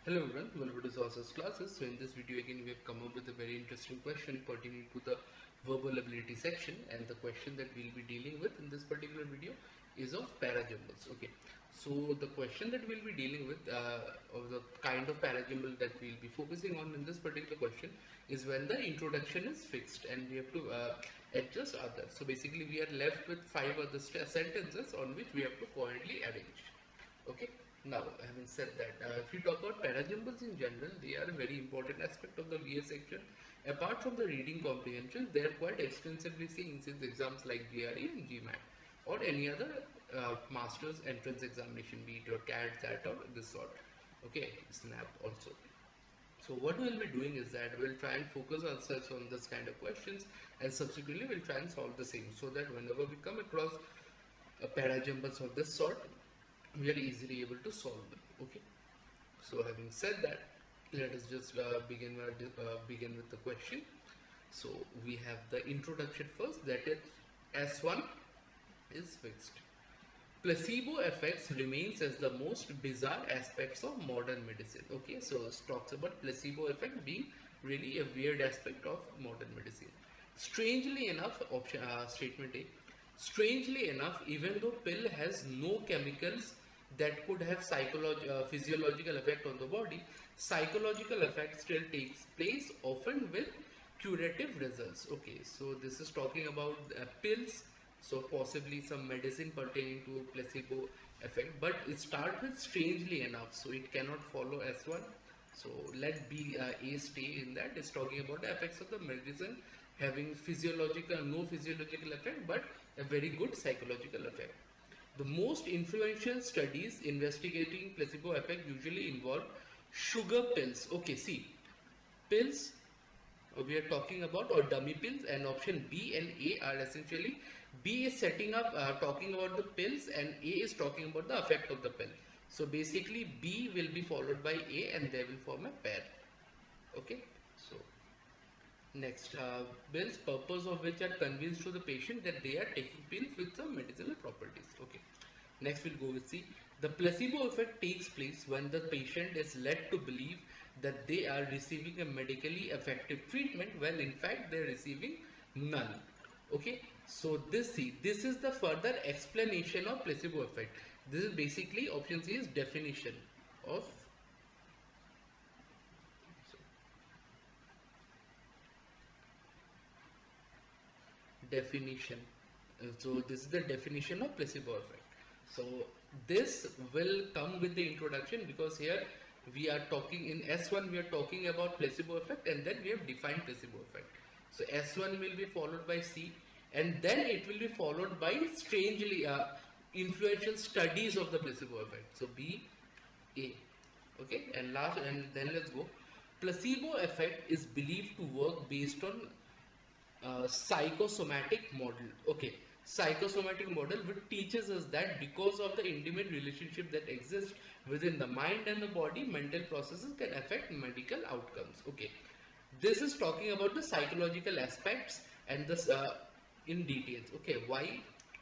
Hello everyone, welcome to Sources classes. So in this video again we have come up with a very interesting question pertaining to the verbal ability section, and the question that we'll be dealing with in this particular video is of para-jumbles. Okay, so the question that we'll be dealing with or the kind of para-jumble that we'll be focusing on in this particular question is when the introduction is fixed and we have to adjust others. So basically we are left with 5 other sentences on which we have to coherently arrange. Okay, now having said that, if we talk about para-jumbles in general, they are a very important aspect of the VA section. Apart from the reading comprehension, they are quite extensively seen since exams like GRE and GMAT or any other master's entrance examination, be it your CAT, XAT or this sort. Okay, SNAP also. So what we'll be doing is that we'll try and focus ourselves on this kind of questions, and subsequently we'll try and solve the same, so that whenever we come across a para-jumbles of this sort, we are easily able to solve them. Okay, so having said that, let us just begin with the question. So we have the introduction first, that is S1 is fixed. Placebo effects remains as the most bizarre aspects of modern medicine. Okay, so it talks about placebo effect being really a weird aspect of modern medicine. Strangely enough, statement A, strangely enough, even though pill has no chemicals that could have physiological effect on the body, psychological effect still takes place, often with curative results. Okay, so this is talking about pills, so possibly some medicine pertaining to placebo effect, but it starts with strangely enough, so it cannot follow S1. So let B A stay in that. It's talking about the effects of the medicine having no physiological effect, but a very good psychological effect. The most influential studies investigating placebo effect usually involve sugar pills. Okay, see, pills we are talking about, or dummy pills, and option B and A are essentially, B is setting up talking about the pills and A is talking about the effect of the pill. So basically B will be followed by A and they will form a pair. Okay, so next, pills purpose of which are convinced to the patient that they are taking pills with some medicinal properties. Okay, next we'll go with C. The placebo effect takes place when the patient is led to believe that they are receiving a medically effective treatment when in fact they are receiving none. Okay, so this is the further explanation of placebo effect. This is basically, option C is definition of definition. So this is the definition of placebo effect. So this will come with the introduction, because here we are talking in S1, we are talking about placebo effect, and then we have defined placebo effect. So S1 will be followed by C, and then it will be followed by strangely influential studies of the placebo effect. So B, A. Okay, and last, and then let's go. Placebo effect is believed to work based on psychosomatic model. Okay, psychosomatic model, which teaches us that because of the intimate relationship that exists within the mind and the body, mental processes can affect medical outcomes. Okay, this is talking about the psychological aspects and this in details. Okay, why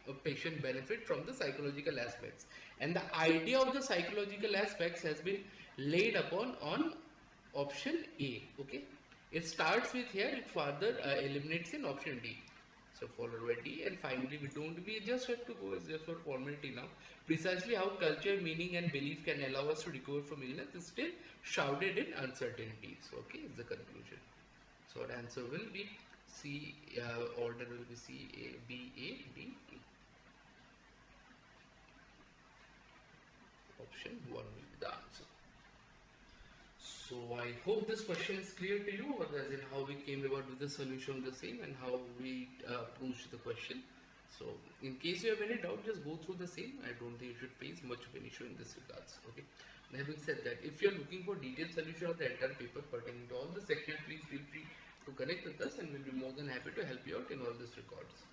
a patient benefit from the psychological aspects, and the idea of the psychological aspects has been laid upon on option A. Okay, it starts with here, it further eliminates in option D. So followed by D, and finally we just have to go as just for formality now. Precisely how culture, meaning and belief can allow us to recover from illness is still shrouded in uncertainty. So okay, is the conclusion. So the answer will be C, order will be C, A, B, A, D, E. Option 1 will be the answer. So I hope this question is clear to you, or as in how we came about with the solution of the same and how we approached the question. So in case you have any doubt, just go through the same. I don't think you should face much of an issue in this regards. Okay. And having said that, if you are looking for detailed solution of the entire paper pertaining to all the sections, please feel free to connect with us, and we'll be more than happy to help you out in all these records.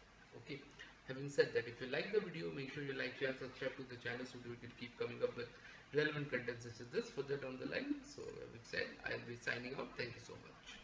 Okay. Having said that, if you like the video, make sure you like, share, subscribe to the channel so that we can keep coming up with relevant content such as this further down the line. So, having said, I'll be signing out. Thank you so much.